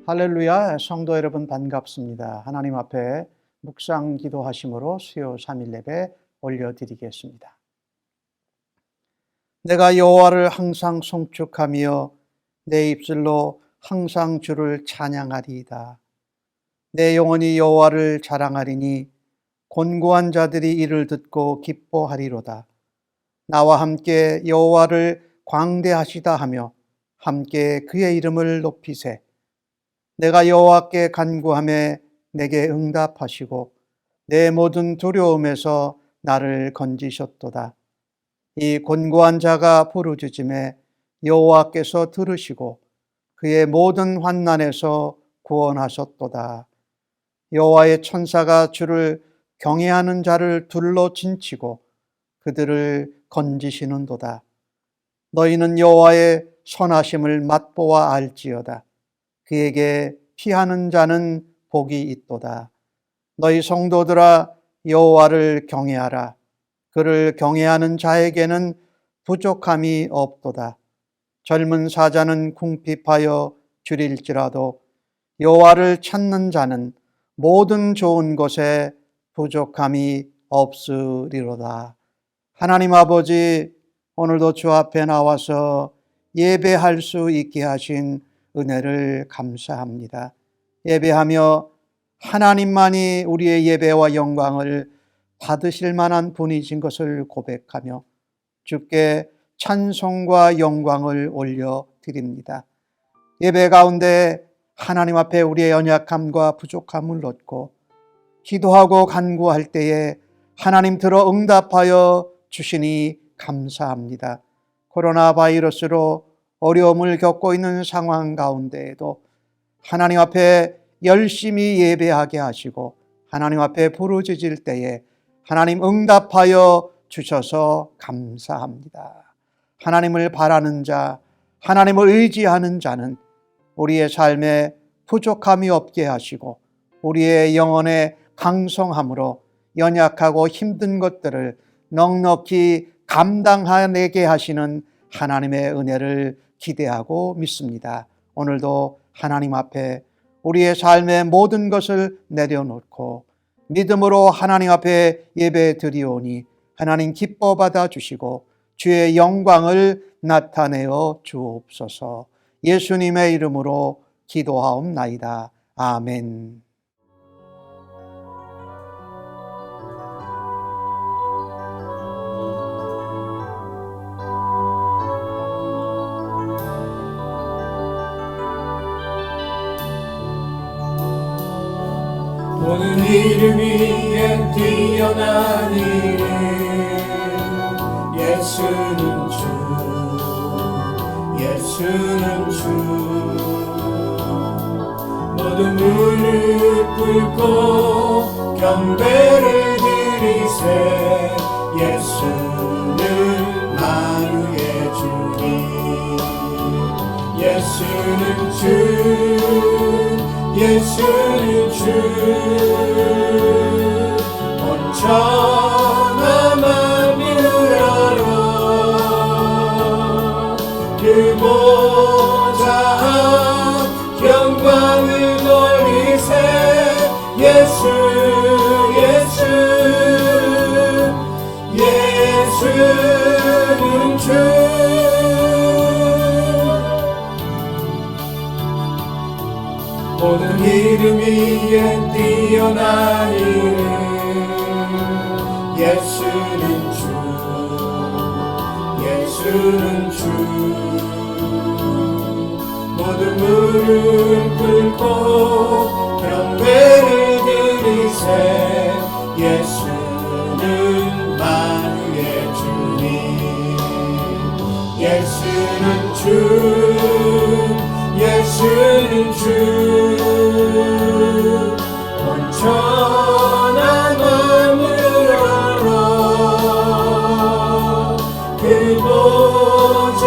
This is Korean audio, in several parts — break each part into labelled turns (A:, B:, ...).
A: 할렐루야, 성도 여러분 반갑습니다. 하나님 앞에 묵상 기도하심으로 수요 3일 예배 올려드리겠습니다. 내가 여호와를 항상 송축하며 내 입술로 항상 주를 찬양하리이다. 내 영혼이 여호와를 자랑하리니 곤고한 자들이 이를 듣고 기뻐하리로다. 나와 함께 여호와를 광대하시다 하며 함께 그의 이름을 높이세. 내가 여호와께 간구하매 내게 응답하시고 내 모든 두려움에서 나를 건지셨도다. 이 곤고한 자가 부르짖음에 여호와께서 들으시고 그의 모든 환난에서 구원하셨도다. 여호와의 천사가 주를 경외하는 자를 둘러 진치고 그들을 건지시는도다. 너희는 여호와의 선하심을 맛보아 알지어다. 그에게 피하는 자는 복이 있도다. 너희 성도들아 여호와를 경외하라. 그를 경외하는 자에게는 부족함이 없도다. 젊은 사자는 궁핍하여 줄일지라도 여호와를 찾는 자는 모든 좋은 것에 부족함이 없으리로다. 하나님 아버지, 오늘도 주 앞에 나와서 예배할 수 있게 하신 은혜를 감사합니다. 예배하며 하나님만이 우리의 예배와 영광을 받으실 만한 분이신 것을 고백하며 주께 찬송과 영광을 올려드립니다. 예배 가운데 하나님 앞에 우리의 연약함과 부족함을 놓고 기도하고 간구할 때에 하나님 들어 응답하여 주시니 감사합니다. 코로나 바이러스로 어려움을 겪고 있는 상황 가운데에도 하나님 앞에 열심히 예배하게 하시고 하나님 앞에 부르짖을 때에 하나님 응답하여 주셔서 감사합니다. 하나님을 바라는 자, 하나님을 의지하는 자는 우리의 삶에 부족함이 없게 하시고 우리의 영혼의 강성함으로 연약하고 힘든 것들을 넉넉히 감당하게 하시는 하나님의 은혜를 기대하고 믿습니다. 오늘도 하나님 앞에 우리의 삶의 모든 것을 내려놓고 믿음으로 하나님 앞에 예배 드리오니 하나님 기뻐 받아 주시고 주의 영광을 나타내어 주옵소서. 예수님의 이름으로 기도하옵나이다. 아멘.
B: 오는 이름 위에 뛰어난 이름 예수는 주 예수는 주 모든 무릎 꿇고 경배를 드리세 예수는 만유의 주님 예수는 주 예수는 주 온 천하 만민을 알아 그 보좌 영광을 돌리세 예수 예수는 주 모든 이름 위에 뛰어난 이름 예수는 주 예수는 주 모든 무릎 꿇고 경배를 드리세 예수는 만유의 주님 예수는 주 예수는 주 온 천하 만민을 알아 그 보좌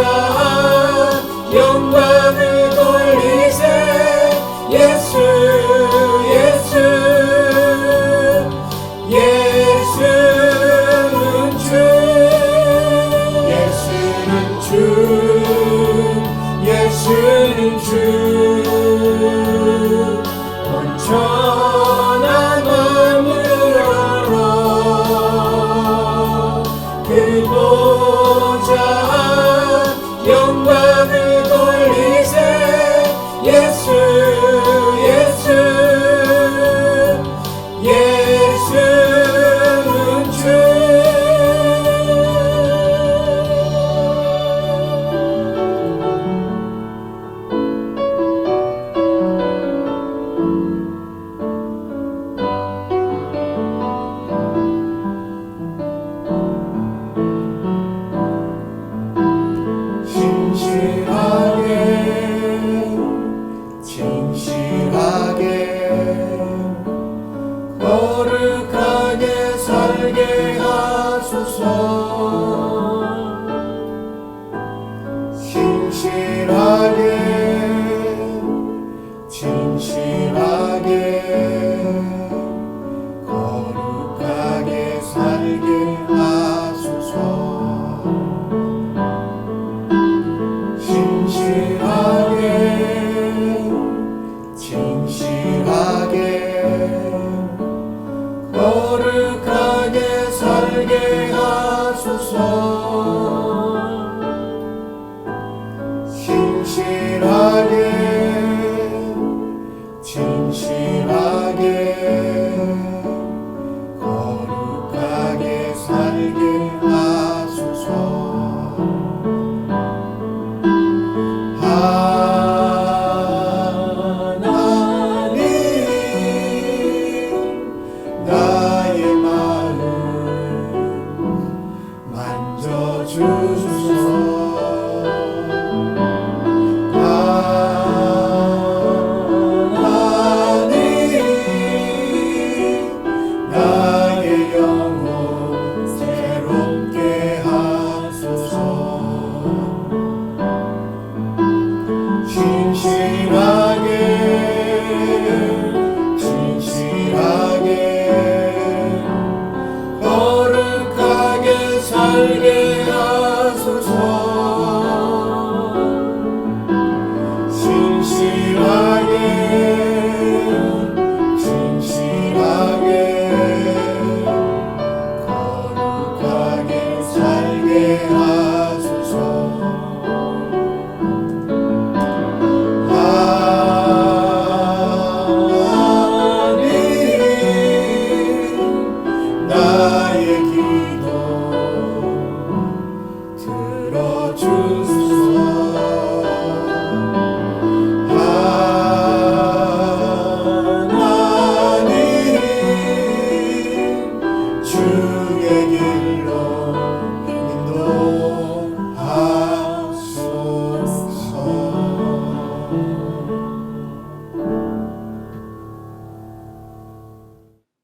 B: 영광을 돌리세 예수 예수는 주 예수는 주 예수는 주 되시는 주 진실하게 거룩하게 살게 하소서. 진실하게 거룩하게 살게 하소서. 진실하게 거룩하게 살게 하소서. 진실하게 거룩하게 살게 하소서. 하나님 나의 마음 만져주소서. 하나님 나의 영혼 새롭게 하소서. 진실하게 거룩하게 살게 하소서. 진실하게 거룩하게 살게 하소서. 하나님 나의 기도 들어주소서. 하나님 주의 길로 인도하소서.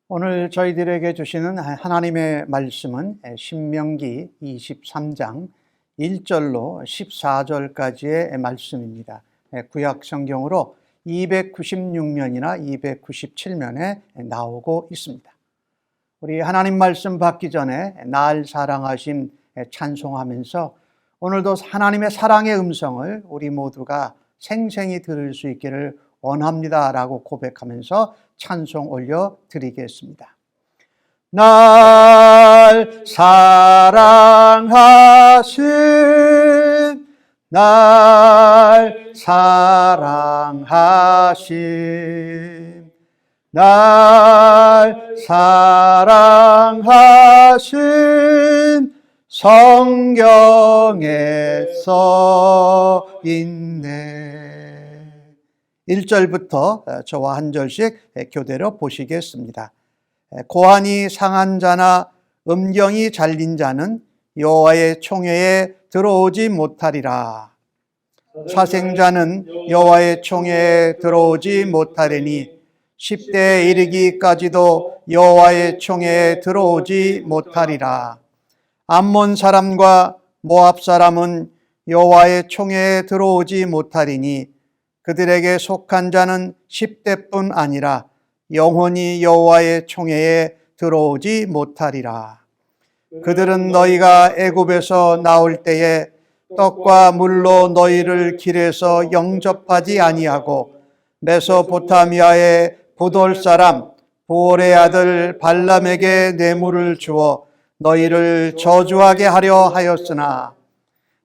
A: 오늘 저희들에게 주시는 하나님의 말씀은 신명기 23장 1절로 14절까지의 말씀입니다. 구약 성경으로 296면이나 297면에 나오고 있습니다. 우리 하나님 말씀 받기 전에 날 사랑하심 찬송하면서 오늘도 하나님의 사랑의 음성을 우리 모두가 생생히 들을 수 있기를 원합니다라고 고백하면서 찬송 올려드리겠습니다. 날 사랑하심, 날 사랑하심, 날 사랑하심, 성경에 써 있네. 1절부터 저와 한 절씩 교대로 보시겠습니다. 고환이 상한 자나 음경이 잘린 자는 여호와의 총회에 들어오지 못하리라. 사생자는 여호와의 총회에 들어오지 못하리니 10대에 이르기까지도 여호와의 총회에 들어오지 못하리라. 암몬 사람과 모압 사람은 여호와의 총회에 들어오지 못하리니 그들에게 속한 자는 10대뿐 아니라 영원히 여호와의 총회에 들어오지 못하리라. 그들은 너희가 애굽에서 나올 때에 떡과 물로 너희를 길에서 영접하지 아니하고 메소포타미아의 부돌 사람 보올의 아들 발람에게 뇌물을 주어 너희를 저주하게 하려 하였으나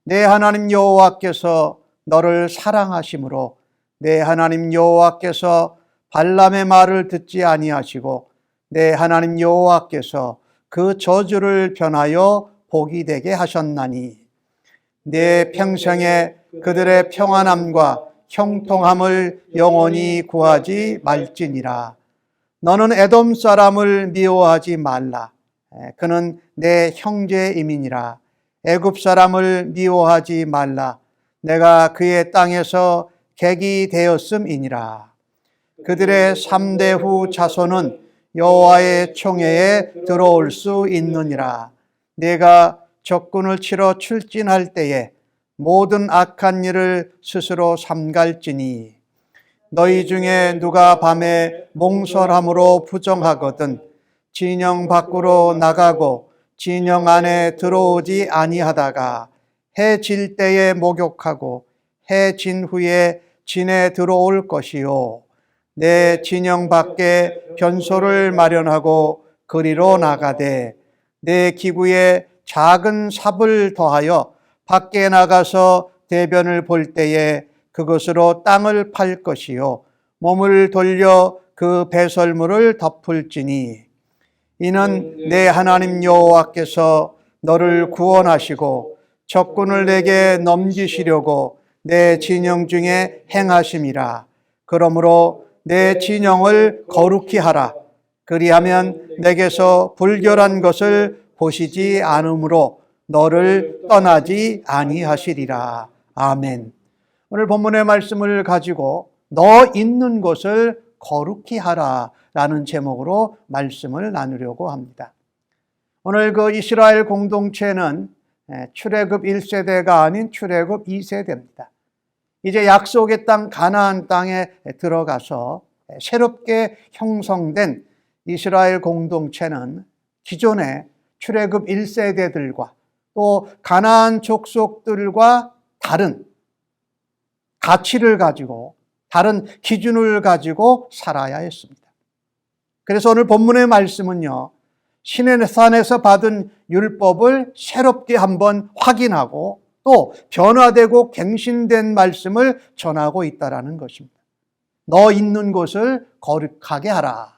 A: 내 하나님 여호와께서 너를 사랑하심으로 내 하나님 여호와께서 발람의 말을 듣지 아니하시고 내 하나님 여호와께서 그 저주를 변하여 복이 되게 하셨나니 내 평생에 그들의 평안함과 형통함을 영원히 구하지 말지니라. 너는 에돔 사람을 미워하지 말라. 그는 내 형제임이니라. 애굽 사람을 미워하지 말라. 내가 그의 땅에서 객이 되었음이니라. 그들의 3대 후 자손은 여호와의 총회에 들어올 수 있느니라. 내가 적군을 치러 출진할 때에 모든 악한 일을 스스로 삼갈지니 너희 중에 누가 밤에 몽설함으로 부정하거든 진영 밖으로 나가고 진영 안에 들어오지 아니하다가 해 질 때에 목욕하고 해 진 후에 진에 들어올 것이요 내 진영 밖에 변소를 마련하고 그리로 나가되 내 기구에 작은 삽을 더하여 밖에 나가서 대변을 볼 때에 그것으로 땅을 팔 것이요 몸을 돌려 그 배설물을 덮을지니 이는 내 하나님 여호와께서 너를 구원하시고 적군을 내게 넘기시려고 내 진영 중에 행하심이라. 그러므로 내 진영을 거룩히 하라. 그리하면 내게서 불결한 것을 보시지 않으므로 너를 떠나지 아니하시리라. 아멘. 오늘 본문의 말씀을 가지고 너 있는 곳을 거룩히 하라 라는 제목으로 말씀을 나누려고 합니다. 오늘 그 이스라엘 공동체는 출애굽 1세대가 아닌 출애굽 2세대입니다. 이제 약속의 땅 가나안 땅에 들어가서 새롭게 형성된 이스라엘 공동체는 기존의 출애굽 1세대들과 또 가나안 족속들과 다른 가치를 가지고 다른 기준을 가지고 살아야 했습니다. 그래서 오늘 본문의 말씀은요, 시내산에서 받은 율법을 새롭게 한번 확인하고 또 변화되고 갱신된 말씀을 전하고 있다는 것입니다. 너 있는 곳을 거룩하게 하라.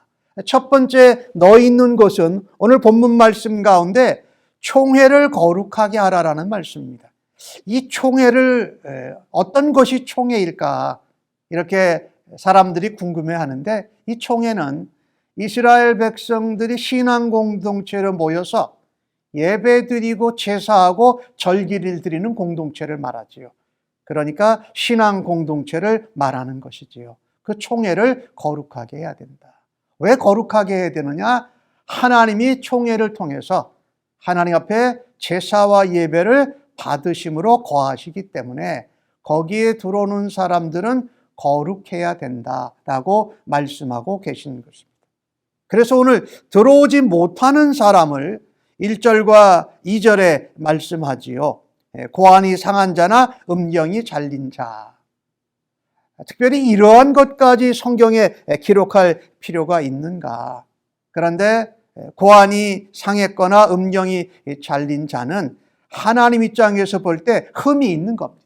A: 첫 번째 너 있는 곳은 오늘 본문 말씀 가운데 총회를 거룩하게 하라라는 말씀입니다. 이 총회를 어떤 것이 총회일까 이렇게 사람들이 궁금해하는데 이 총회는 이스라엘 백성들이 신앙 공동체로 모여서 예배드리고 제사하고 절기를 드리는 공동체를 말하지요. 그러니까 신앙 공동체를 말하는 것이지요. 그 총회를 거룩하게 해야 된다. 왜 거룩하게 해야 되느냐? 하나님이 총회를 통해서 하나님 앞에 제사와 예배를 받으심으로 거하시기 때문에 거기에 들어오는 사람들은 거룩해야 된다라고 말씀하고 계시는 것입니다. 그래서 오늘 들어오지 못하는 사람을 1절과 2절에 말씀하지요. 고안이 상한 자나 음경이 잘린 자. 특별히 이러한 것까지 성경에 기록할 필요가 있는가? 그런데 고안이 상했거나 음경이 잘린 자는 하나님 입장에서 볼 때 흠이 있는 겁니다.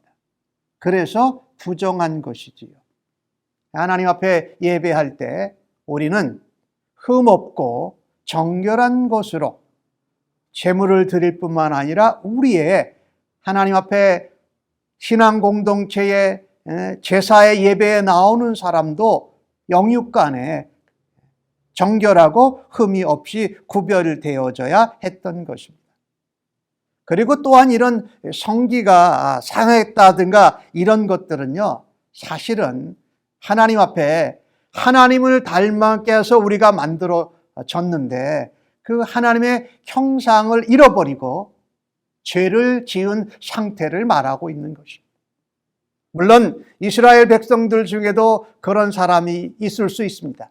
A: 그래서 부정한 것이지요. 하나님 앞에 예배할 때 우리는 흠 없고 정결한 것으로 제물을 드릴 뿐만 아니라 우리의 하나님 앞에 신앙 공동체의 제사의 예배에 나오는 사람도 영육간에 정결하고 흠이 없이 구별되어져야 했던 것입니다. 그리고 또한 이런 성기가 상했다든가 이런 것들은요, 사실은 하나님 앞에 하나님을 닮게 해서 우리가 만들어졌는데 그 하나님의 형상을 잃어버리고 죄를 지은 상태를 말하고 있는 것입니다. 물론 이스라엘 백성들 중에도 그런 사람이 있을 수 있습니다.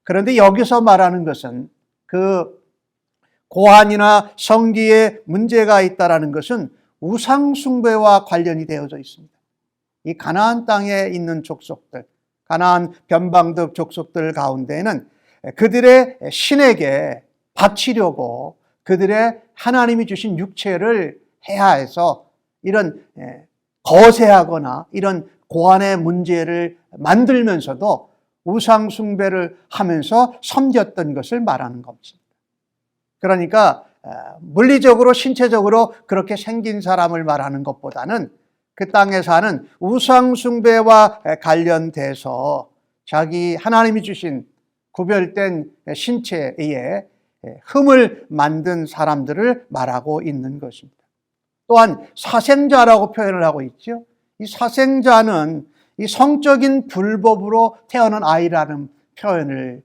A: 그런데 여기서 말하는 것은 그 고한이나 성기에 문제가 있다는 것은 우상 숭배와 관련이 되어져 있습니다. 이 가나안 땅에 있는 족속들, 가나안 변방들 족속들 가운데에는 그들의 신에게 바치려고 그들의 하나님이 주신 육체를 해하해서 이런 거세하거나 이런 고안의 문제를 만들면서도 우상 숭배를 하면서 섬겼던 것을 말하는 겁니다. 그러니까 물리적으로 신체적으로 그렇게 생긴 사람을 말하는 것보다는 그 땅에 사는 우상 숭배와 관련돼서 자기 하나님이 주신 구별된 신체에 흠을 만든 사람들을 말하고 있는 것입니다. 또한 사생자라고 표현을 하고 있죠. 이 사생자는 이 성적인 불법으로 태어난 아이라는 표현을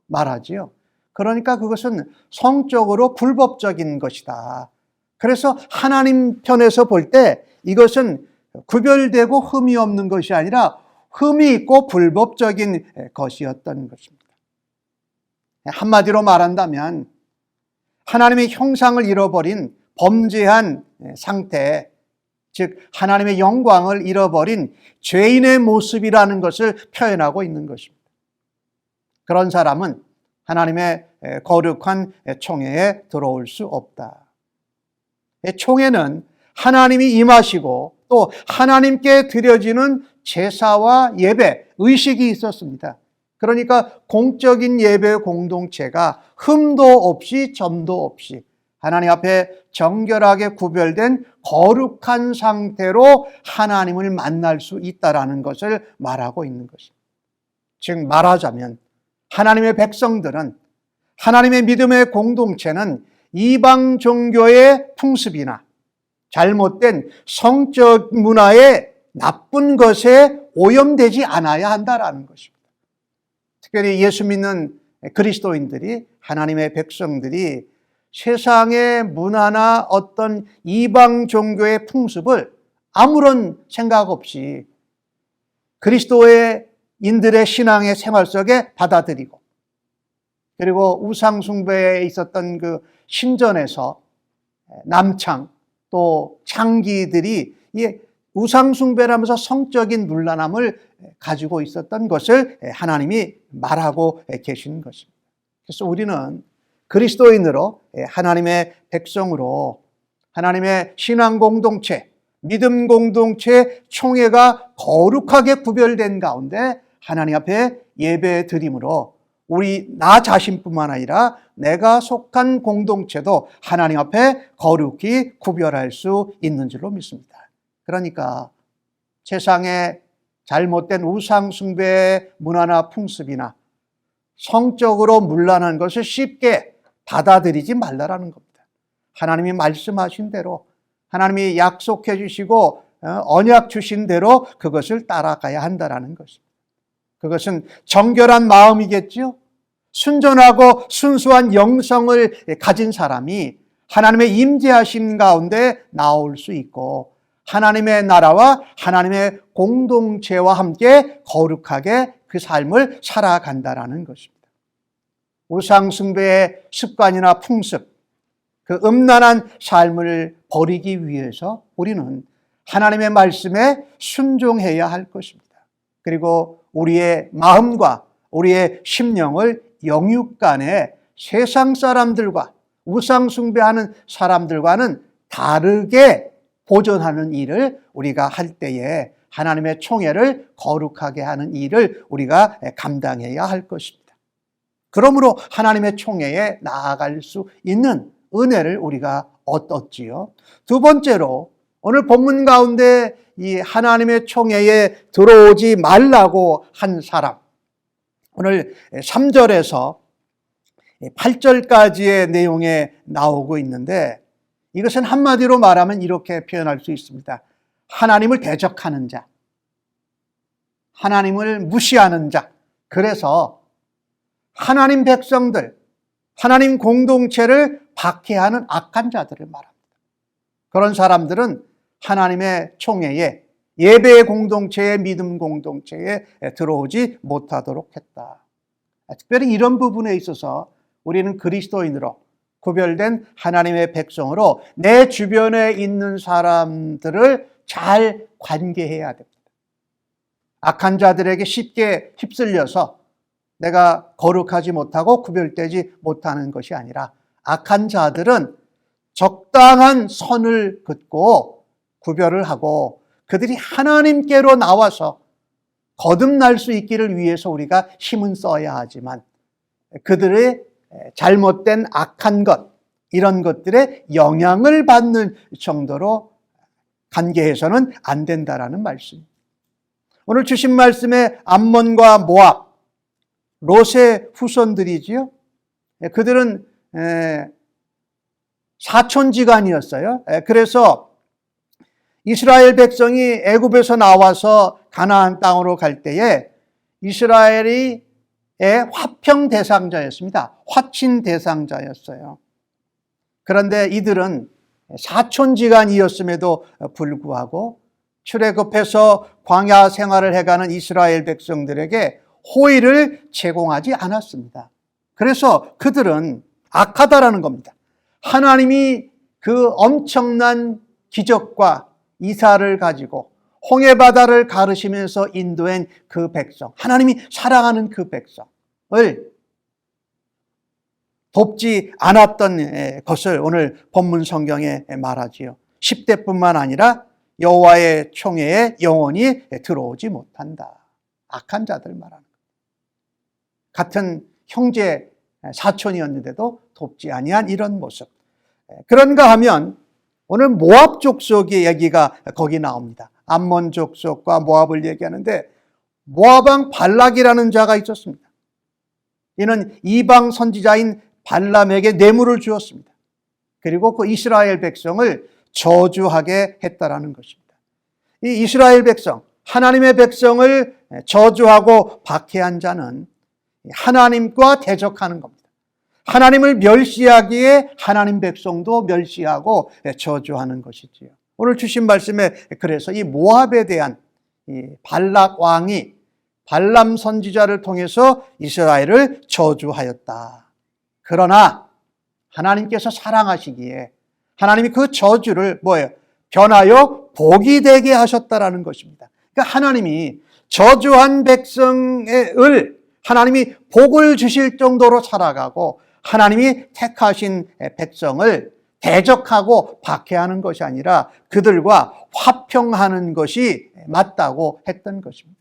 A: 말하지요. 그러니까 그것은 성적으로 불법적인 것이다. 그래서 하나님 편에서 볼 때 이것은 구별되고 흠이 없는 것이 아니라 흠이 있고 불법적인 것이었던 것입니다. 한마디로 말한다면 하나님의 형상을 잃어버린 범죄한 상태, 즉 하나님의 영광을 잃어버린 죄인의 모습이라는 것을 표현하고 있는 것입니다. 그런 사람은 하나님의 거룩한 총회에 들어올 수 없다. 총회는 하나님이 임하시고 또 하나님께 드려지는 제사와 예배, 의식이 있었습니다. 그러니까 공적인 예배 공동체가 흠도 없이 점도 없이 하나님 앞에 정결하게 구별된 거룩한 상태로 하나님을 만날 수 있다라는 것을 말하고 있는 것입니다. 즉 말하자면 하나님의 백성들은, 하나님의 믿음의 공동체는 이방 종교의 풍습이나 잘못된 성적 문화의 나쁜 것에 오염되지 않아야 한다라는 것입니다. 특별히 예수 믿는 그리스도인들이, 하나님의 백성들이 세상의 문화나 어떤 이방 종교의 풍습을 아무런 생각 없이 그리스도의 인들의 신앙의 생활 속에 받아들이고, 그리고 우상 숭배에 있었던 그 신전에서 남창 또 창기들이 이 우상 숭배를 하면서 성적인 문란함을 가지고 있었던 것을 하나님이 말하고 계신 것입니다. 그래서 우리는 그리스도인으로, 하나님의 백성으로 하나님의 신앙 공동체, 믿음 공동체 총회가 거룩하게 구별된 가운데 하나님 앞에 예배 드림으로 나 자신뿐만 아니라 내가 속한 공동체도 하나님 앞에 거룩히 구별할 수 있는 줄로 믿습니다. 그러니까 세상에 잘못된 우상 숭배의 문화나 풍습이나 성적으로 문란한 것을 쉽게 받아들이지 말라라는 겁니다. 하나님이 말씀하신 대로, 하나님이 약속해 주시고 언약 주신 대로 그것을 따라가야 한다라는 것입니다. 그것은 정결한 마음이겠지요. 순전하고 순수한 영성을 가진 사람이 하나님의 임재하심 가운데 나올 수 있고 하나님의 나라와 하나님의 공동체와 함께 거룩하게 그 삶을 살아간다라는 것입니다. 우상 숭배의 습관이나 풍습, 그 음란한 삶을 버리기 위해서 우리는 하나님의 말씀에 순종해야 할 것입니다. 그리고 우리의 마음과 우리의 심령을 영육간에 세상 사람들과 우상 숭배하는 사람들과는 다르게 보존하는 일을 우리가 할 때에 하나님의 총회를 거룩하게 하는 일을 우리가 감당해야 할 것입니다. 그러므로 하나님의 총회에 나아갈 수 있는 은혜를 우리가 얻었지요. 두 번째로 오늘 본문 가운데 이 하나님의 총회에 들어오지 말라고 한 사람, 오늘 3절에서 8절까지의 내용에 나오고 있는데 이것은 한마디로 말하면 이렇게 표현할 수 있습니다. 하나님을 대적하는 자, 하나님을 무시하는 자, 그래서 하나님 백성들, 하나님 공동체를 박해하는 악한 자들을 말합니다. 그런 사람들은 하나님의 총회에, 예배 공동체에, 믿음 공동체에 들어오지 못하도록 했다. 특별히 이런 부분에 있어서 우리는 그리스도인으로 구별된 하나님의 백성으로 내 주변에 있는 사람들을 잘 관계해야 됩니다. 악한 자들에게 쉽게 휩쓸려서 내가 거룩하지 못하고 구별되지 못하는 것이 아니라 악한 자들은 적당한 선을 긋고 구별을 하고 그들이 하나님께로 나와서 거듭날 수 있기를 위해서 우리가 힘은 써야 하지만 그들의 잘못된 악한 것, 이런 것들에 영향을 받는 정도로 관계해서는 안 된다라는 말씀입니다. 오늘 주신 말씀에 암몬과 모압, 롯의 후손들이지요. 그들은 사촌지간이었어요. 그래서 이스라엘 백성이 애굽에서 나와서 가나안 땅으로 갈 때에 이스라엘의 화평 대상자였습니다. 화친 대상자였어요. 그런데 이들은 사촌지간이었음에도 불구하고 출애굽해서 광야 생활을 해가는 이스라엘 백성들에게 호의를 제공하지 않았습니다. 그래서 그들은 악하다라는 겁니다. 하나님이 그 엄청난 기적과 이사를 가지고 홍해바다를 가르시면서 인도한 그 백성, 하나님이 사랑하는 그 백성을 돕지 않았던 것을 오늘 본문 성경에 말하지요. 10대뿐만 아니라 여호와의 총회에 영원히 들어오지 못한다. 악한 자들 말하는 거예요. 같은 형제 사촌이었는데도 돕지 아니한 이런 모습. 그런가 하면 오늘 모압 족속의 얘기가 거기 나옵니다. 암몬 족속과 모압을 얘기하는데 모압 왕 발락이라는 자가 있었습니다. 이는 이방 선지자인 발람에게 뇌물을 주었습니다. 그리고 그 이스라엘 백성을 저주하게 했다라는 것입니다. 이 이스라엘 백성, 하나님의 백성을 저주하고 박해한 자는 하나님과 대적하는 겁니다. 하나님을 멸시하기에 하나님 백성도 멸시하고 저주하는 것이지요. 오늘 주신 말씀에 그래서 이 모압에 대한 이 발락 왕이 발람 선지자를 통해서 이스라엘을 저주하였다. 그러나 하나님께서 사랑하시기에 하나님이 그 저주를 변하여 복이 되게 하셨다라는 것입니다. 그러니까 하나님이 저주한 백성을 하나님이 복을 주실 정도로 살아가고 하나님이 택하신 백성을 대적하고 박해하는 것이 아니라 그들과 화평하는 것이 맞다고 했던 것입니다.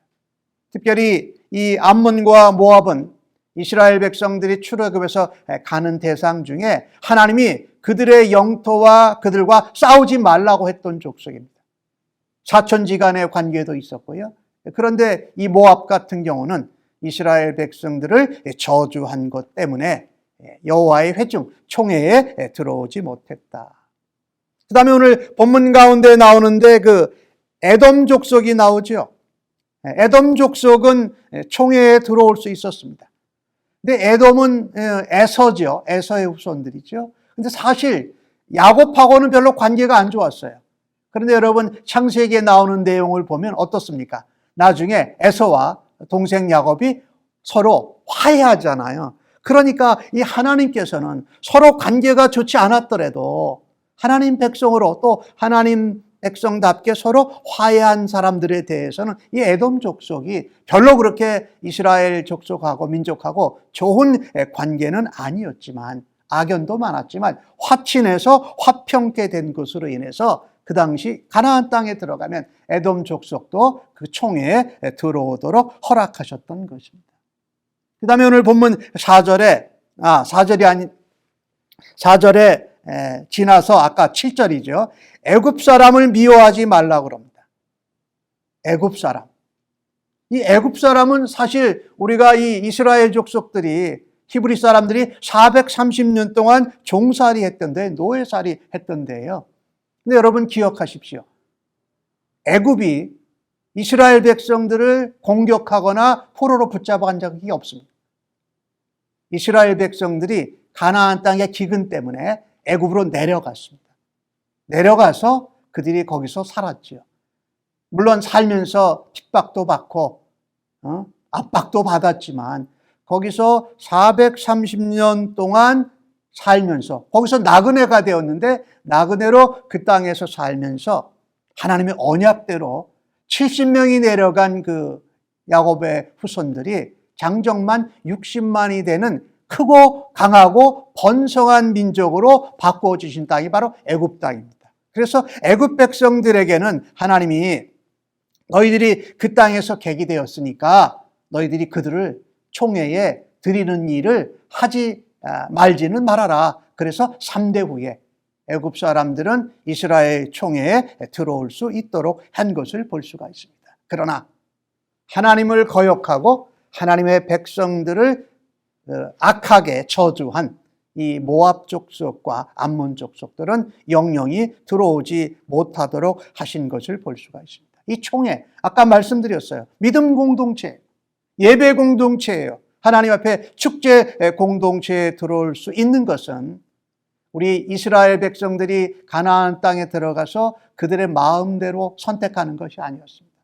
A: 특별히 이 암몬과 모압은 이스라엘 백성들이 출애굽에서 가는 대상 중에 하나님이 그들의 영토와 그들과 싸우지 말라고 했던 족속입니다. 사촌지간의 관계도 있었고요. 그런데 이 모압 같은 경우는 이스라엘 백성들을 저주한 것 때문에 여호와의 회중 총회에 들어오지 못했다. 그 다음에 오늘 본문 가운데 나오는데 그 에돔 족속이 나오죠. 에돔 족속은 총회에 들어올 수 있었습니다. 근데 에돔은 에서죠. 에서의 후손들이죠. 근데 사실 야곱하고는 별로 관계가 안 좋았어요. 그런데 여러분 창세기에 나오는 내용을 보면 어떻습니까? 나중에 에서와 동생 야곱이 서로 화해하잖아요. 그러니까 이 하나님께서는 서로 관계가 좋지 않았더라도 하나님 백성으로 또 하나님 백성답게 서로 화해한 사람들에 대해서는 이 에돔 족속이 별로 그렇게 이스라엘 족속하고 민족하고 좋은 관계는 아니었지만 악연도 많았지만 화친해서 화평케 된 것으로 인해서 그 당시 가나안 땅에 들어가면 에돔 족속도 그 총회에 들어오도록 허락하셨던 것입니다. 그 다음에 오늘 본문 4절에 지나서 아까 7절이죠. 애굽 사람을 미워하지 말라고 그럽니다. 애굽 사람. 이 애굽 사람은 사실 우리가 이 이스라엘 족속들이 히브리 사람들이 430년 동안 종살이 했던데 노예살이 했던데요. 근데 여러분 기억하십시오. 애굽이 이스라엘 백성들을 공격하거나 포로로 붙잡아간 적이 없습니다. 이스라엘 백성들이 가나안 땅의 기근 때문에 애굽으로 내려갔습니다. 내려가서 그들이 거기서 살았지요. 물론 살면서 핍박도 받고 압박도 받았지만 거기서 430년 동안 살면서 거기서 나그네가 되었는데 나그네로 그 땅에서 살면서 하나님의 언약대로 70명이 내려간 그 야곱의 후손들이 장정만 60만이 되는 크고 강하고 번성한 민족으로 바꿔주신 땅이 바로 애굽 땅입니다. 그래서 애굽 백성들에게는 하나님이 너희들이 그 땅에서 객이 되었으니까 너희들이 그들을 총회에 드리는 일을 하지 말지는 말아라. 그래서 3대 후에 애굽 사람들은 이스라엘 총회에 들어올 수 있도록 한 것을 볼 수가 있습니다. 그러나 하나님을 거역하고 하나님의 백성들을 악하게 저주한 이 모압 족속과 암몬 족속들은 영영이 들어오지 못하도록 하신 것을 볼 수가 있습니다. 이 총회, 아까 말씀드렸어요. 믿음 공동체, 예배 공동체예요. 하나님 앞에 축제 공동체에 들어올 수 있는 것은 우리 이스라엘 백성들이 가나안 땅에 들어가서 그들의 마음대로 선택하는 것이 아니었습니다.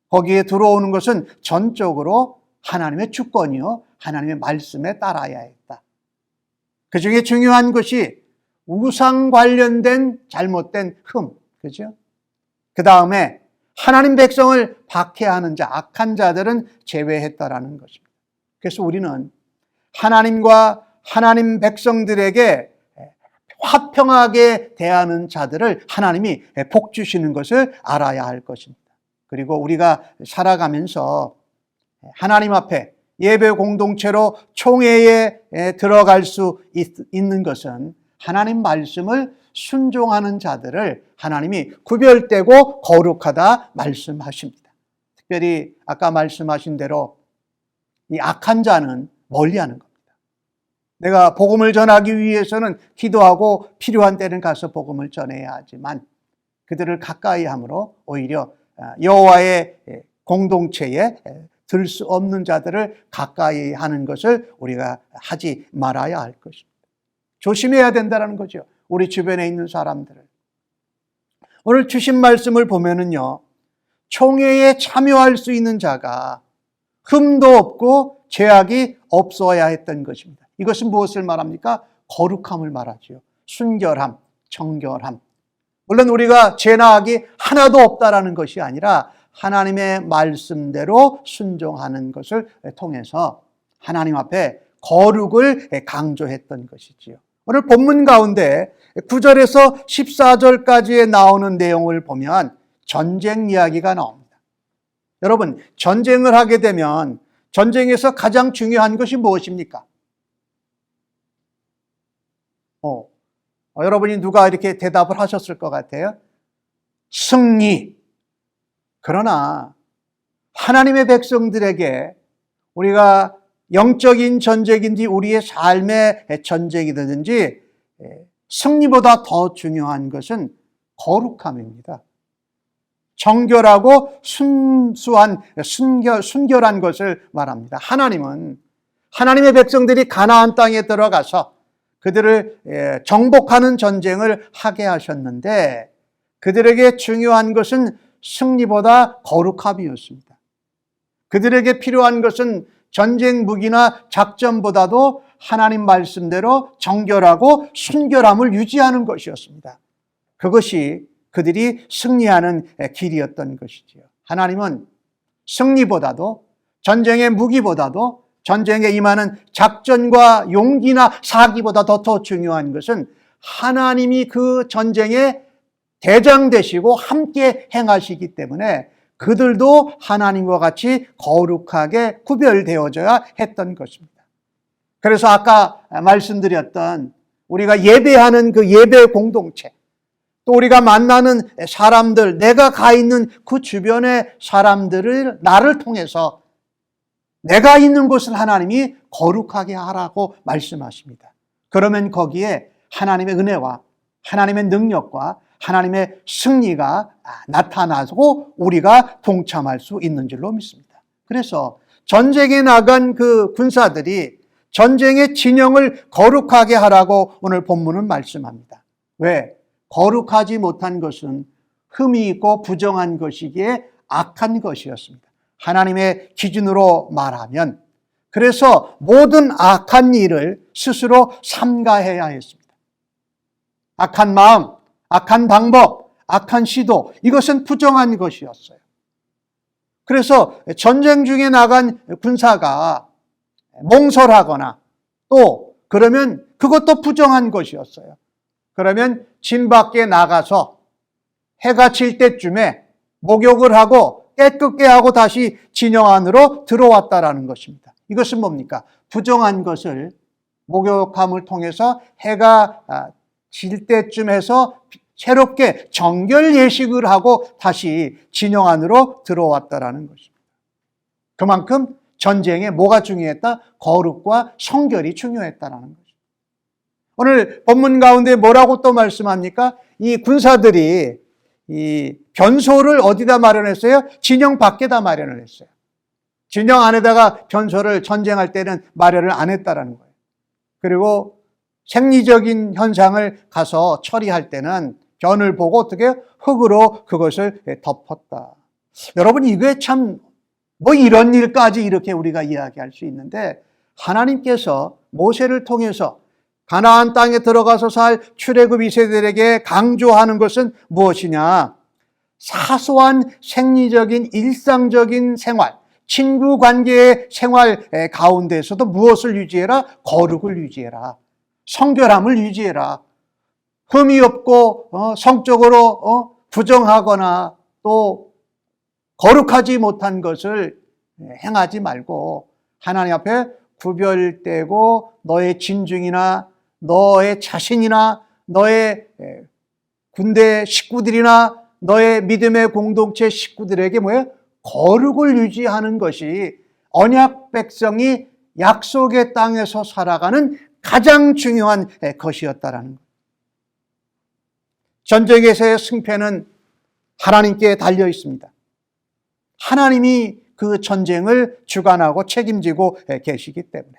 A: 거기에 들어오는 것은 전적으로 하나님의 주권이요, 하나님의 말씀에 따라야 했다. 그 중에 중요한 것이 우상 관련된 잘못된 그죠? 그 다음에 하나님 백성을 박해하는 자, 악한 자들은 제외했다라는 것입니다. 그래서 우리는 하나님과 하나님 백성들에게 화평하게 대하는 자들을 하나님이 복 주시는 것을 알아야 할 것입니다. 그리고 우리가 살아가면서 하나님 앞에 예배 공동체로 총회에 들어갈 수 있는 것은 하나님 말씀을 순종하는 자들을 하나님이 구별되고 거룩하다 말씀하십니다. 특별히 아까 말씀하신 대로 이 악한 자는 멀리하는 겁니다. 내가 복음을 전하기 위해서는 기도하고 필요한 때는 가서 복음을 전해야 하지만 그들을 가까이 함으로 오히려 여호와의 공동체에 들 수 없는 자들을 가까이 하는 것을 우리가 하지 말아야 할 것입니다. 조심해야 된다는 거죠. 우리 주변에 있는 사람들을. 오늘 주신 말씀을 보면은요, 총회에 참여할 수 있는 자가 흠도 없고 죄악이 없어야 했던 것입니다. 이것은 무엇을 말합니까? 거룩함을 말하죠. 순결함, 정결함. 물론 우리가 죄나 악이 하나도 없다라는 것이 아니라 하나님의 말씀대로 순종하는 것을 통해서 하나님 앞에 거룩을 강조했던 것이지요. 오늘 본문 가운데 9절에서 14절까지에 나오는 내용을 보면 전쟁 이야기가 나옵니다. 여러분, 전쟁을 하게 되면 전쟁에서 가장 중요한 것이 무엇입니까? 여러분이 누가 이렇게 대답을 하셨을 것 같아요? 승리. 그러나 하나님의 백성들에게 우리가 영적인 전쟁인지 우리의 삶의 전쟁이든지 승리보다 더 중요한 것은 거룩함입니다. 정결하고 순수한 순결한 것을 말합니다. 하나님은 하나님의 백성들이 가나안 땅에 들어가서 그들을 정복하는 전쟁을 하게 하셨는데 그들에게 중요한 것은 승리보다 거룩함이었습니다. 그들에게 필요한 것은 전쟁 무기나 작전보다도 하나님 말씀대로 정결하고 순결함을 유지하는 것이었습니다. 그것이 그들이 승리하는 길이었던 것이지요. 하나님은 승리보다도 전쟁의 무기보다도 전쟁에 임하는 작전과 용기나 사기보다 더 중요한 것은 하나님이 그 전쟁에 대장 되시고 함께 행하시기 때문에 그들도 하나님과 같이 거룩하게 구별되어져야 했던 것입니다. 그래서 아까 말씀드렸던 우리가 예배하는 그 예배 공동체, 또 우리가 만나는 사람들, 내가 가 있는 그 주변의 사람들을 나를 통해서 내가 있는 곳을 하나님이 거룩하게 하라고 말씀하십니다. 그러면 거기에 하나님의 은혜와 하나님의 능력과 하나님의 승리가 나타나고 우리가 동참할 수 있는 줄로 믿습니다. 그래서 전쟁에 나간 그 군사들이 전쟁의 진영을 거룩하게 하라고 오늘 본문은 말씀합니다. 왜? 거룩하지 못한 것은 흠이 있고 부정한 것이기에 악한 것이었습니다. 하나님의 기준으로 말하면 그래서 모든 악한 일을 스스로 삼가해야 했습니다. 악한 마음, 악한 방법, 악한 시도, 이것은 부정한 것이었어요. 그래서 전쟁 중에 나간 군사가 몽설하거나 또 그러면 그것도 부정한 것이었어요. 그러면 진 밖에 나가서 해가 질 때쯤에 목욕을 하고 깨끗게 하고 다시 진영 안으로 들어왔다라는 것입니다. 이것은 뭡니까? 부정한 것을 목욕함을 통해서 해가 질 때쯤 해서 새롭게 정결 예식을 하고 다시 진영 안으로 들어왔다라는 것입니다. 그만큼 전쟁에 뭐가 중요했다? 거룩과 성결이 중요했다라는 거죠. 오늘 본문 가운데 뭐라고 또 말씀합니까? 이 군사들이 이 변소를 어디다 마련했어요? 진영 밖에다 마련을 했어요. 진영 안에다가 변소를 전쟁할 때는 마련을 안 했다라는 거예요. 그리고 생리적인 현상을 가서 처리할 때는 변을 보고 어떻게 흙으로 그것을 덮었다. 여러분, 이게 참 뭐 이런 일까지 이렇게 우리가 이야기할 수 있는데, 하나님께서 모세를 통해서 가나안 땅에 들어가서 살 출애굽 2세들에게 강조하는 것은 무엇이냐? 사소한 생리적인 일상적인 생활, 친구 관계의 생활 가운데서도 무엇을 유지해라? 거룩을 유지해라. 성결함을 유지해라. 흠이 없고 성적으로 부정하거나 또 거룩하지 못한 것을 행하지 말고 하나님 앞에 구별되고 너의 진중이나 너의 자신이나 너의 군대 식구들이나 너의 믿음의 공동체 식구들에게 뭐예요? 거룩을 유지하는 것이 언약 백성이 약속의 땅에서 살아가는 가장 중요한 것이었다라는 것. 전쟁에서의 승패는 하나님께 달려 있습니다. 하나님이 그 전쟁을 주관하고 책임지고 계시기 때문에.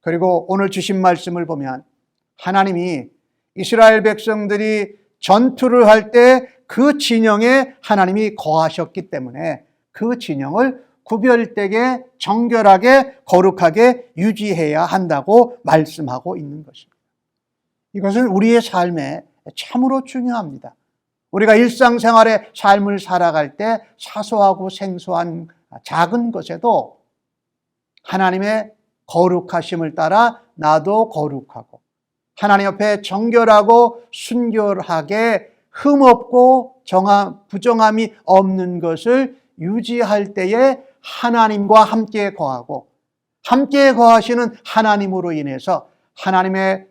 A: 그리고 오늘 주신 말씀을 보면 하나님이 이스라엘 백성들이 전투를 할 때 그 진영에 하나님이 거하셨기 때문에 그 진영을 구별되게 정결하게 거룩하게 유지해야 한다고 말씀하고 있는 것입니다. 이것은 우리의 삶에 참으로 중요합니다. 우리가 일상생활의 삶을 살아갈 때 사소하고 생소한 작은 것에도 하나님의 거룩하심을 따라 나도 거룩하고 하나님 앞에 정결하고 순결하게 흠없고 부정함이 없는 것을 유지할 때에 하나님과 함께 거하고 함께 거하시는 하나님으로 인해서 하나님의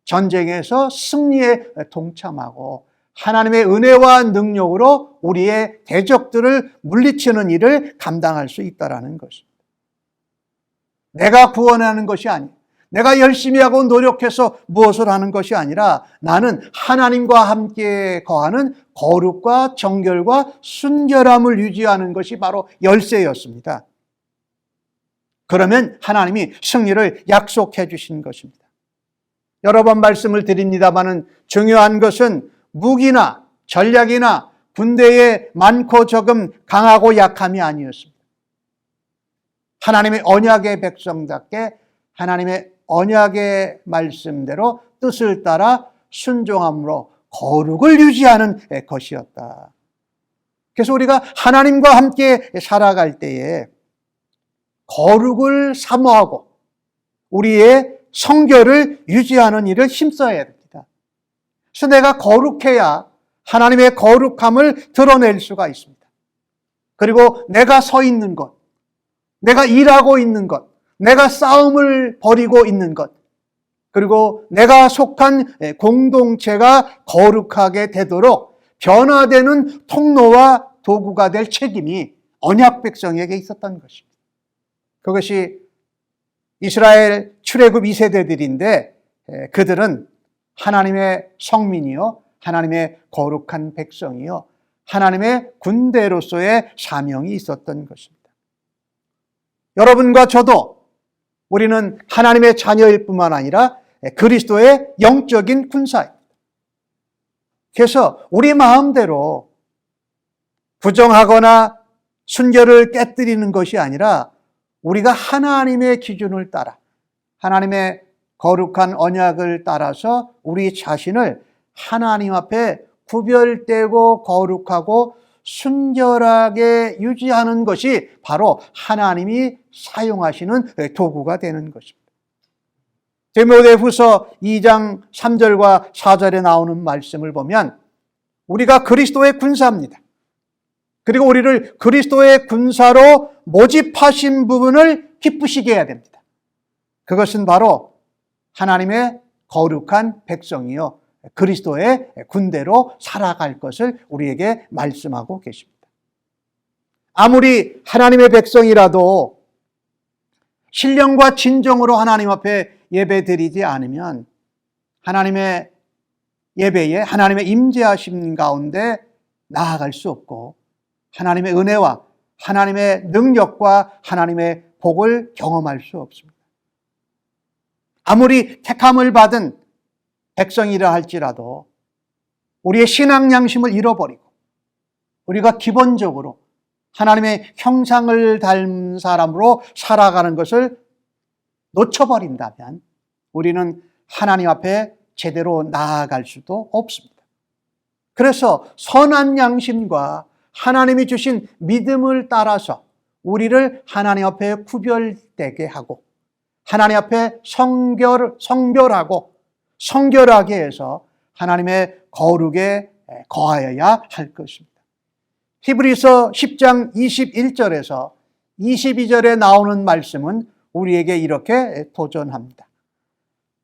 A: 전쟁에서 승리에 동참하고 하나님의 은혜와 능력으로 우리의 대적들을 물리치는 일을 감당할 수 있다는 것입니다. 내가 구원하는 것이 아니에요. 내가 열심히 하고 노력해서 무엇을 하는 것이 아니라 나는 하나님과 함께 거하는 거룩과 정결과 순결함을 유지하는 것이 바로 열쇠였습니다. 그러면 하나님이 승리를 약속해 주신 것입니다. 여러 번 말씀을 드립니다마는 중요한 것은 무기나 전략이나 군대의 많고 적음, 강하고 약함이 아니었습니다. 하나님의 언약의 백성답게 하나님의 언약의 말씀대로 뜻을 따라 순종함으로 거룩을 유지하는 것이었다. 그래서 우리가 하나님과 함께 살아갈 때에 거룩을 사모하고 우리의 성결을 유지하는 일을 힘써야 됩니다. 그래서 내가 거룩해야 하나님의 거룩함을 드러낼 수가 있습니다. 그리고 내가 서 있는 것, 내가 일하고 있는 것, 내가 싸움을 벌이고 있는 것, 그리고 내가 속한 공동체가 거룩하게 되도록 변화되는 통로와 도구가 될 책임이 언약 백성에게 있었던 것입니다. 그것이 이스라엘 출애굽 2세대들인데 그들은 하나님의 성민이요, 하나님의 거룩한 백성이요, 하나님의 군대로서의 사명이 있었던 것입니다. 여러분과 저도 우리는 하나님의 자녀일 뿐만 아니라 그리스도의 영적인 군사입니다. 그래서 우리 마음대로 부정하거나 순결을 깨뜨리는 것이 아니라 우리가 하나님의 기준을 따라 하나님의 거룩한 언약을 따라서 우리 자신을 하나님 앞에 구별되고 거룩하고 순결하게 유지하는 것이 바로 하나님이 사용하시는 도구가 되는 것입니다. 디모데후서 2장 3절과 4절에 나오는 말씀을 보면 우리가 그리스도의 군사입니다. 그리고 우리를 그리스도의 군사로 모집하신 부분을 기쁘시게 해야 됩니다. 그것은 바로 하나님의 거룩한 백성이요 그리스도의 군대로 살아갈 것을 우리에게 말씀하고 계십니다. 아무리 하나님의 백성이라도 신령과 진정으로 하나님 앞에 예배드리지 않으면 하나님의 예배에 하나님의 임재하심 가운데 나아갈 수 없고 하나님의 은혜와 하나님의 능력과 하나님의 복을 경험할 수 없습니다. 아무리 택함을 받은 백성이라 할지라도 우리의 신앙 양심을 잃어버리고 우리가 기본적으로 하나님의 형상을 닮은 사람으로 살아가는 것을 놓쳐버린다면 우리는 하나님 앞에 제대로 나아갈 수도 없습니다. 그래서 선한 양심과 하나님이 주신 믿음을 따라서 우리를 하나님 앞에 구별되게 하고 하나님 앞에 성별하고 성결하게 해서 하나님의 거룩에 거하여야 할 것입니다. 히브리서 10장 21절에서 22절에 나오는 말씀은 우리에게 이렇게 도전합니다.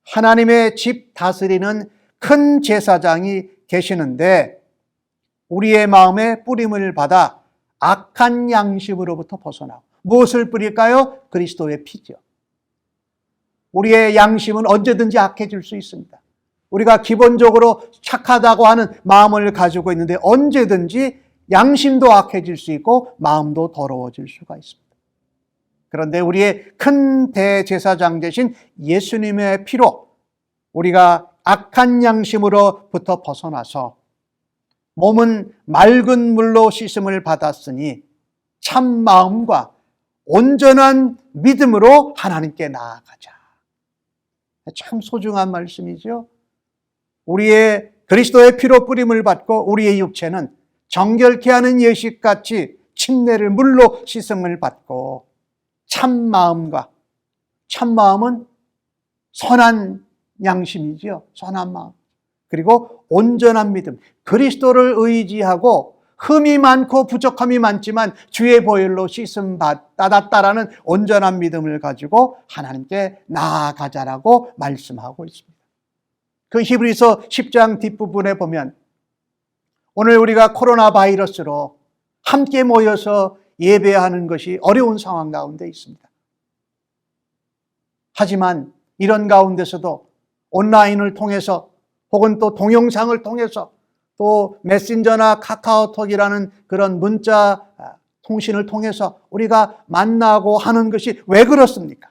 A: 하나님의 집 다스리는 큰 제사장이 계시는데 우리의 마음에 뿌림을 받아 악한 양심으로부터 벗어나고 무엇을 뿌릴까요? 그리스도의 피죠. 우리의 양심은 언제든지 악해질 수 있습니다. 우리가 기본적으로 착하다고 하는 마음을 가지고 있는데 언제든지 양심도 악해질 수 있고 마음도 더러워질 수가 있습니다. 그런데 우리의 큰 대제사장 되신 예수님의 피로 우리가 악한 양심으로부터 벗어나서 몸은 맑은 물로 씻음을 받았으니 참 마음과 온전한 믿음으로 하나님께 나아가자. 참 소중한 말씀이죠. 우리의 그리스도의 피로 뿌림을 받고 우리의 육체는 정결케 하는 예식같이 침례를 물로 씻음을 받고 참 마음은 선한 양심이죠. 선한 마음. 그리고 온전한 믿음. 그리스도를 의지하고 흠이 많고 부족함이 많지만 주의 보혈로 씻음 받았다라는 온전한 믿음을 가지고 하나님께 나아가자라고 말씀하고 있습니다. 그 히브리서 10장 뒷부분에 보면 오늘 우리가 코로나 바이러스로 함께 모여서 예배하는 것이 어려운 상황 가운데 있습니다. 하지만 이런 가운데서도 온라인을 통해서 혹은 또 동영상을 통해서 또 메신저나 카카오톡이라는 그런 문자 통신을 통해서 우리가 만나고 하는 것이 왜 그렇습니까?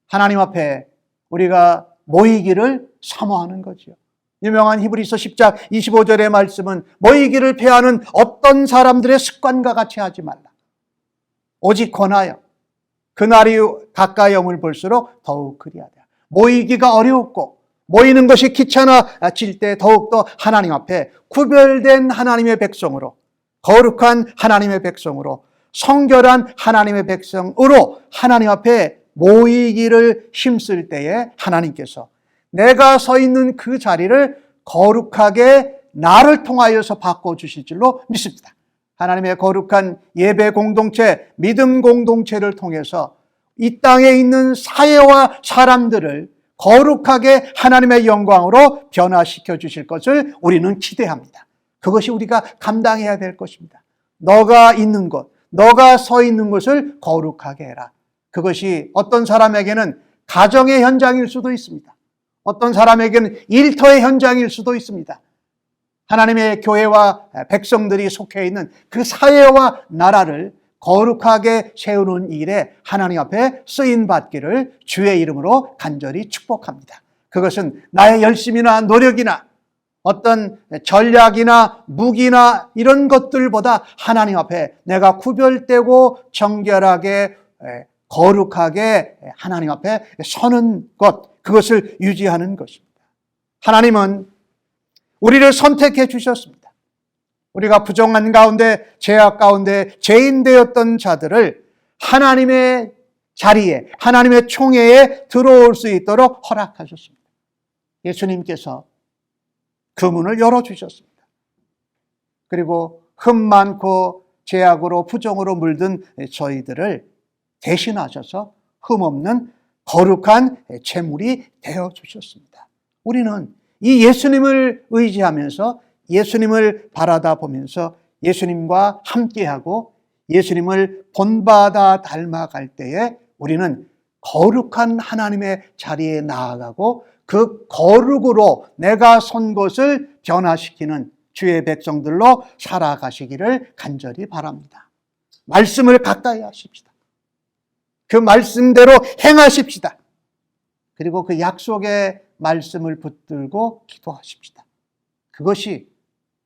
A: 하나님 앞에 우리가 모이기를 사모하는 거죠. 유명한 히브리서 10장 25절의 말씀은 모이기를 패하는 어떤 사람들의 습관과 같이 하지 말라. 오직 권하여 그날이 가까이 om을 볼수록 더욱 그리하다. 모이기가 어렵고 모이는 것이 귀찮아질 때 더욱더 하나님 앞에 구별된 하나님의 백성으로 거룩한 하나님의 백성으로 성결한 하나님의 백성으로 하나님 앞에 모이기를 힘쓸 때에 하나님께서 내가 서 있는 그 자리를 거룩하게 나를 통하여서 바꿔주실 줄로 믿습니다. 하나님의 거룩한 예배 공동체, 믿음 공동체를 통해서 이 땅에 있는 사회와 사람들을 거룩하게 하나님의 영광으로 변화시켜 주실 것을 우리는 기대합니다. 그것이 우리가 감당해야 될 것입니다. 너가 있는 곳, 너가 서 있는 곳을 거룩하게 해라. 그것이 어떤 사람에게는 가정의 현장일 수도 있습니다. 어떤 사람에게는 일터의 현장일 수도 있습니다. 하나님의 교회와 백성들이 속해 있는 그 사회와 나라를 거룩하게 세우는 일에 하나님 앞에 쓰임받기를 주의 이름으로 간절히 축복합니다. 그것은 나의 열심이나 노력이나 어떤 전략이나 무기나 이런 것들보다 하나님 앞에 내가 구별되고 정결하게 거룩하게 하나님 앞에 서는 것, 그것을 유지하는 것입니다. 하나님은 우리를 선택해 주셨습니다. 우리가 부정한 가운데, 죄악 가운데 죄인 되었던 자들을 하나님의 자리에, 하나님의 총회에 들어올 수 있도록 허락하셨습니다. 예수님께서 그 문을 열어주셨습니다. 그리고 흠 많고 죄악으로 부정으로 물든 저희들을 대신하셔서 흠없는 거룩한 제물이 되어 주셨습니다. 우리는 이 예수님을 의지하면서 예수님을 바라다 보면서 예수님과 함께하고 예수님을 본받아 닮아갈 때에 우리는 거룩한 하나님의 자리에 나아가고 그 거룩으로 내가 선 곳을 변화시키는 주의 백성들로 살아가시기를 간절히 바랍니다. 말씀을 가까이 하십시다. 그 말씀대로 행하십시다. 그리고 그 약속의 말씀을 붙들고 기도하십시다. 그것이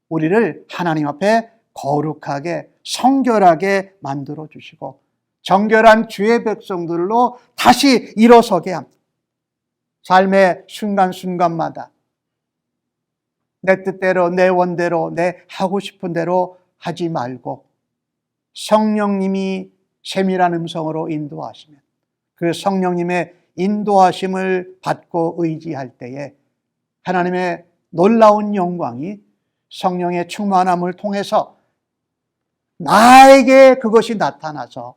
A: 우리를 하나님 앞에 거룩하게 성결하게 만들어 주시고 정결한 주의 백성들로 다시 일어서게 합니다. 삶의 순간순간마다 내 뜻대로 내 원대로 내 하고 싶은 대로 하지 말고 성령님이 세밀한 음성으로 인도하시면 그 성령님의 인도하심을 받고 의지할 때에 하나님의 놀라운 영광이 성령의 충만함을 통해서 나에게 그것이 나타나서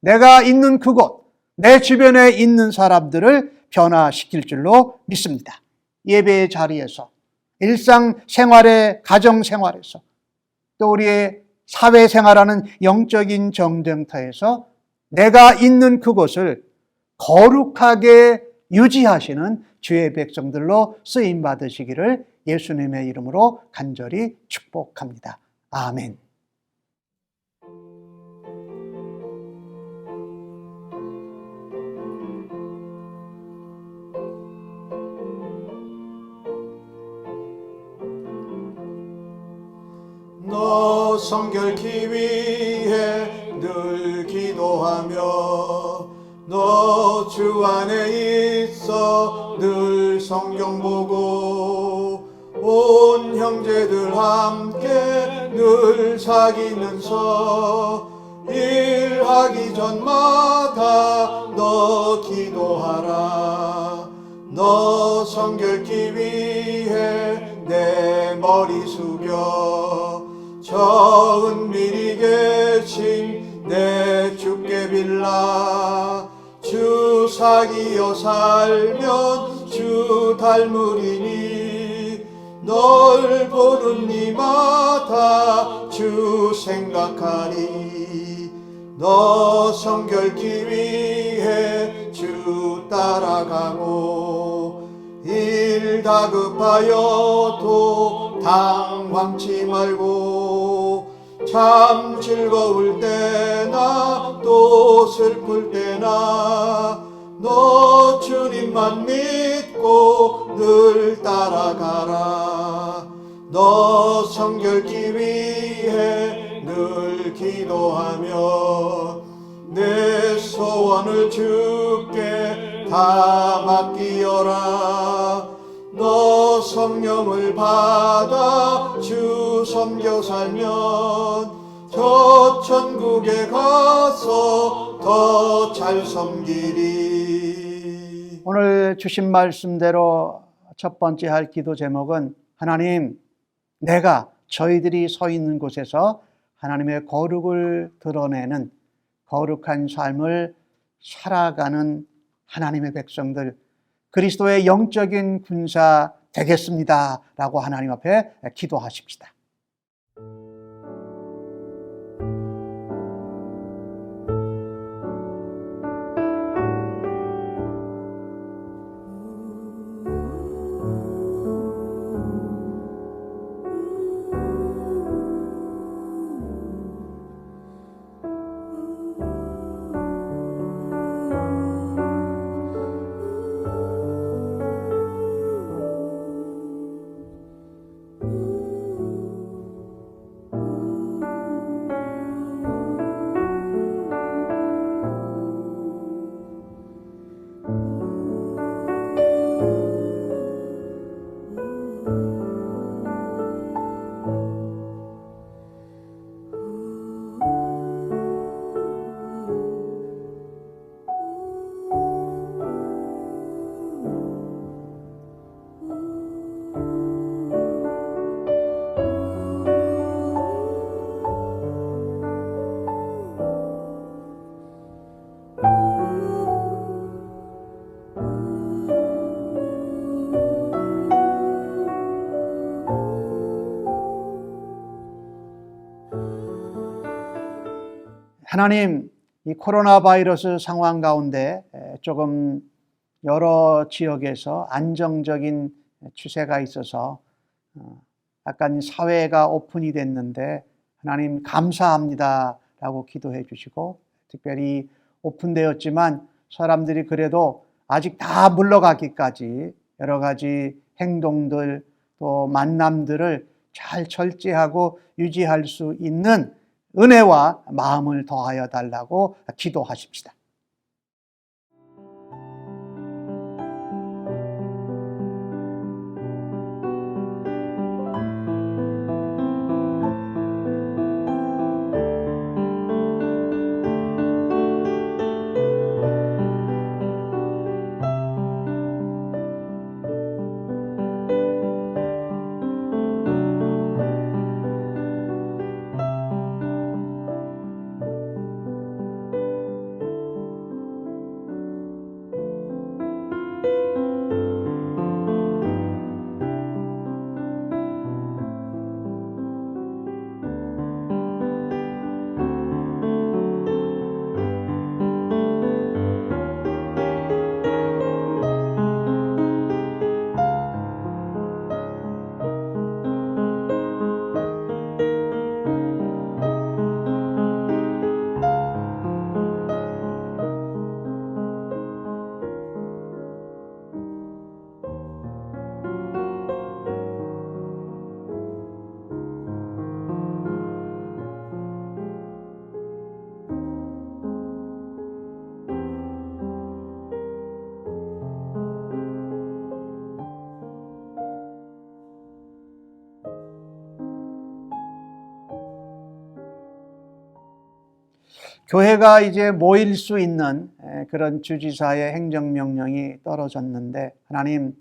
A: 내가 있는 그곳, 내 주변에 있는 사람들을 변화시킬 줄로 믿습니다. 예배의 자리에서, 일상생활의 가정생활에서, 또 우리의 사회생활하는 영적인 정쟁터에서 내가 있는 그곳을 거룩하게 유지하시는 주의 백성들로 쓰임 받으시기를 예수님의 이름으로 간절히 축복합니다. 아멘.
B: 너 성결케 위해 늘 기도하며 너 주 안에 있어 늘 성경 보고 온 형제들 함께 늘 사귀면서 일하기 전마다 너 기도하라. 너 성결케 위해 내 머리 숙여 저 은밀히 계신 내 주께 빌라. 주 사귀어 살면 주 닮으리니 널 보는 이마다 주 생각하리. 너 성결케 위해 주 따라가고 일 다급하여도 당황치 말고 참 즐거울 때나 또 슬플 때나 너 주님만 믿고 늘 따라가라. 너 성결케 위해 늘 기도하며 내 소원을 주께 다 맡기어라. 너 성령을 받아 주 섬겨 살면 저 천국에 가서 더 잘 섬기리.
A: 오늘 주신 말씀대로 첫 번째 할 기도 제목은 하나님, 내가 저희들이 서 있는 곳에서 하나님의 거룩을 드러내는 거룩한 삶을 살아가는 하나님의 백성들, 그리스도의 영적인 군사 되겠습니다 라고 하나님 앞에 기도하십시다. 하나님, 이 코로나 바이러스 상황 가운데 조금 여러 지역에서 안정적인 추세가 있어서 약간 사회가 오픈이 됐는데 하나님 감사합니다 라고 기도해 주시고, 특별히 오픈되었지만 사람들이 그래도 아직 다 물러가기까지 여러 가지 행동들 또 만남들을 잘 절제하고 유지할 수 있는 은혜와 마음을 더하여 달라고 기도하십시다. 교회가 이제 모일 수 있는 그런 주지사의 행정명령이 떨어졌는데, 하나님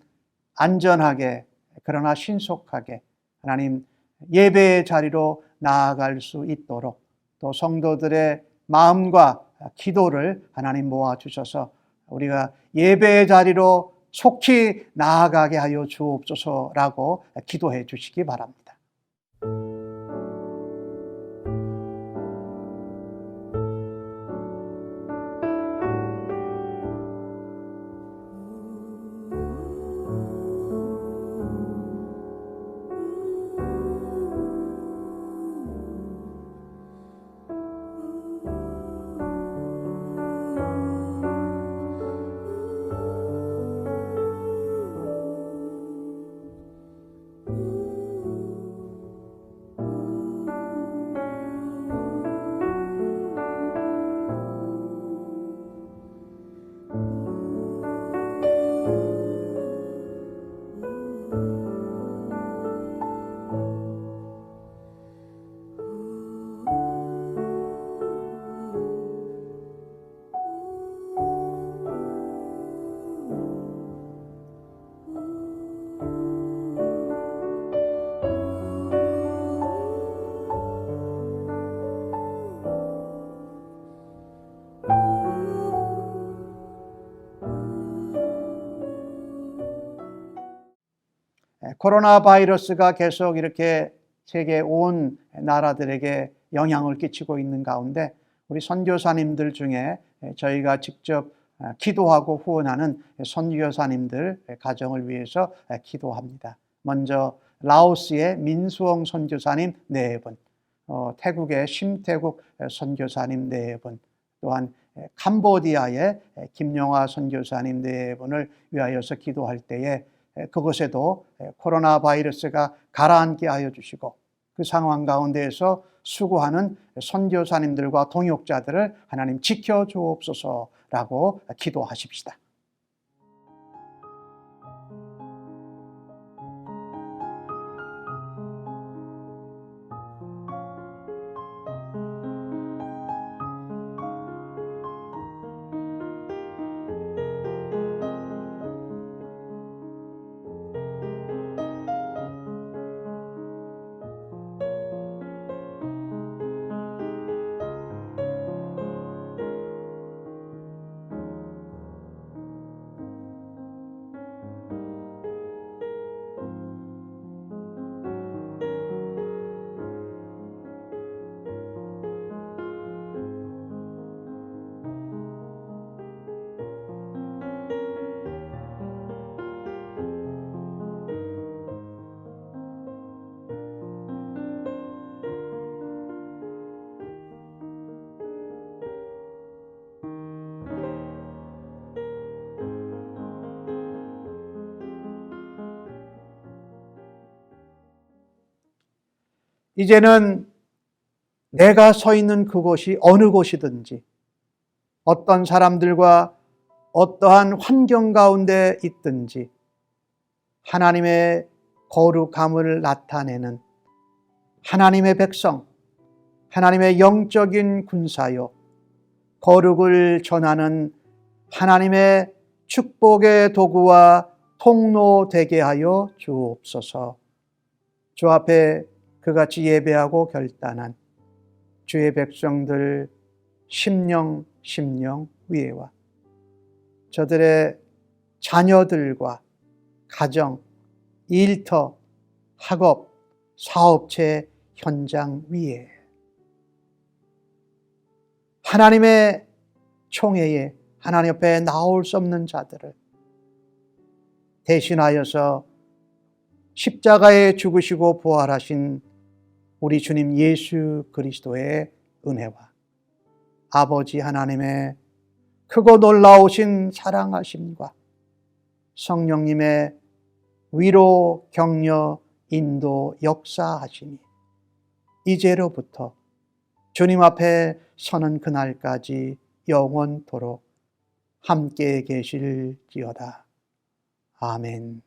A: 안전하게 그러나 신속하게 하나님 예배의 자리로 나아갈 수 있도록, 또 성도들의 마음과 기도를 하나님 모아주셔서 우리가 예배의 자리로 속히 나아가게 하여 주옵소서라고 기도해 주시기 바랍니다. 코로나 바이러스가 계속 이렇게 세계 온 나라들에게 영향을 끼치고 있는 가운데, 우리 선교사님들 중에 저희가 직접 기도하고 후원하는 선교사님들 가정을 위해서 기도합니다. 먼저 라오스의 민수홍 선교사님 4분, 태국의 심태국 선교사님 4분, 또한 캄보디아의 김용화 선교사님 4분을 위하여서 기도할 때에 그곳에도 코로나 바이러스가 가라앉게 하여 주시고, 그 상황 가운데에서 수고하는 선교사님들과 동역자들을 하나님 지켜 주옵소서라고 기도하십시다. 이제는 내가 서 있는 그곳이 어느 곳이든지 어떤 사람들과 어떠한 환경 가운데 있든지 하나님의 거룩함을 나타내는 하나님의 백성, 하나님의 영적인 군사요, 거룩을 전하는 하나님의 축복의 도구와 통로 되게 하여 주옵소서. 주 앞에 그같이 예배하고 결단한 주의 백성들 심령 위에와 저들의 자녀들과 가정, 일터, 학업, 사업체 현장 위에 하나님의 총회에 하나님 옆에 나올 수 없는 자들을 대신하여서 십자가에 죽으시고 부활하신 우리 주님 예수 그리스도의 은혜와 아버지 하나님의 크고 놀라우신 사랑하심과 성령님의 위로, 격려, 인도, 역사하심이 이제로부터 주님 앞에 서는 그날까지 영원토록 함께 계실지어다. 아멘.